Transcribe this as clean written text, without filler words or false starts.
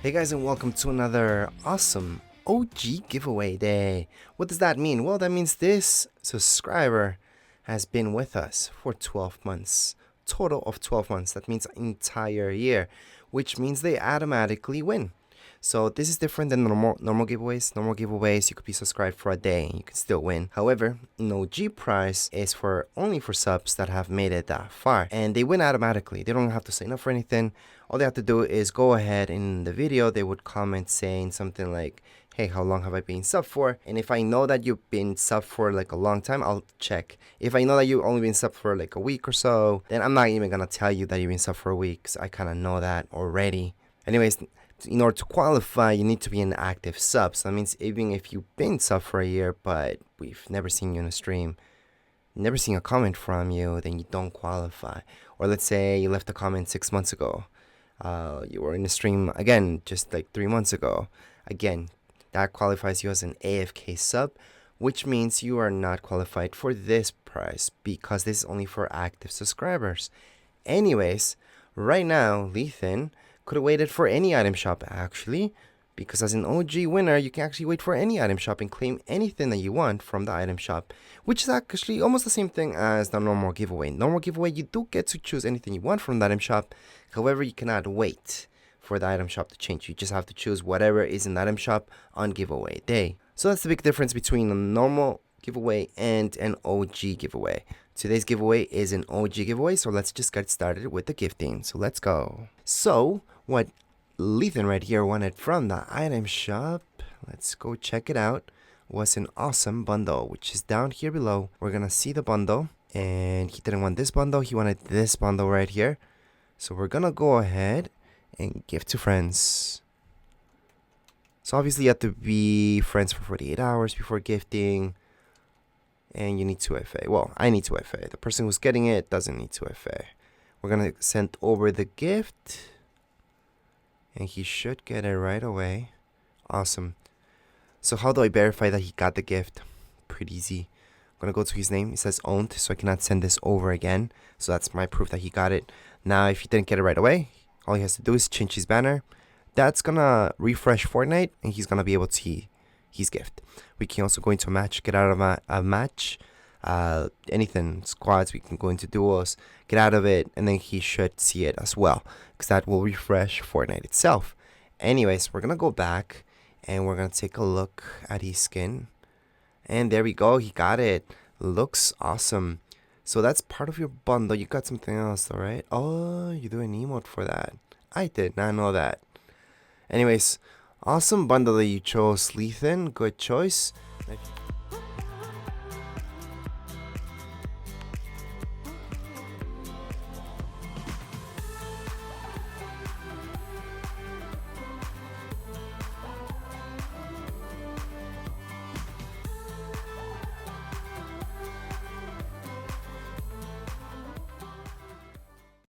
Hey guys, and welcome to another awesome OG giveaway day. What does that mean? Well, that means this subscriber has been with us for 12 months. Total of 12 months. That means entire year, which means they automatically win. So this is different than normal giveaways. Normal giveaways, you could be subscribed for a day and you can still win. However, an OG prize is for only for subs that have made it that far, and they win automatically. They don't have to sign up for anything. All they have to do is go ahead in the video. They would comment saying something like, hey, how long have I been sub for? And if I know that you've been sub for like a long time, I'll check. If I know that you've only been sub for like a week or so, then I'm not even gonna tell you that you've been sub for a week, because I kind of know that already. Anyways, in order to qualify, you need to be an active sub. So that means even if you've been sub for a year, but we've never seen you in a stream, never seen a comment from you, then you don't qualify. Or let's say you left a comment 6 months ago. You were in the stream again just like 3 months ago. Again, that qualifies you as an AFK sub, which means you are not qualified for this prize because this is only for active subscribers. Anyways, right now, Lethan could have waited for any item shop actually, because as an OG winner, you can actually wait for any item shop and claim anything that you want from the item shop, which is actually almost the same thing as the normal giveaway. Normal giveaway, you do get to choose anything you want from the item shop. However, you cannot wait for the item shop to change. You just have to choose whatever is in the item shop on giveaway day. So that's the big difference between a normal giveaway and an OG giveaway. Today's giveaway is an OG giveaway, so let's just get started with the gifting. So let's go. So what Lethan right here wanted from the item shop, let's go check it out, was an awesome bundle, which is down here below. We're gonna see the bundle, and he didn't want this bundle, he wanted this bundle right here. So we're gonna go ahead and give to friends. So obviously you have to be friends for 48 hours before gifting, and you need 2FA. Well, I need 2FA. The person who's getting it doesn't need 2FA. We're gonna send over the gift, and he should get it right away. Awesome. So how do I verify that he got the gift? Pretty easy. I'm gonna go to his name. It says owned, so I cannot send this over again. So that's my proof that he got it. Now, if he didn't get it right away, all he has to do is change his banner. That's gonna refresh Fortnite, and he's gonna be able to see his gift. We can also go into a match, get out of a match. Anything, squads, we can go into duos, get out of it, and then he should see it as well, because that will refresh Fortnite itself. Anyways, we're gonna go back and we're gonna take a look at his skin, and there we go, he got it. Looks awesome. So that's part of your bundle. You got something else though, right? Oh, you do an emote for that. I did not know that. Anyways, awesome bundle that you chose, Lethan. Good choice.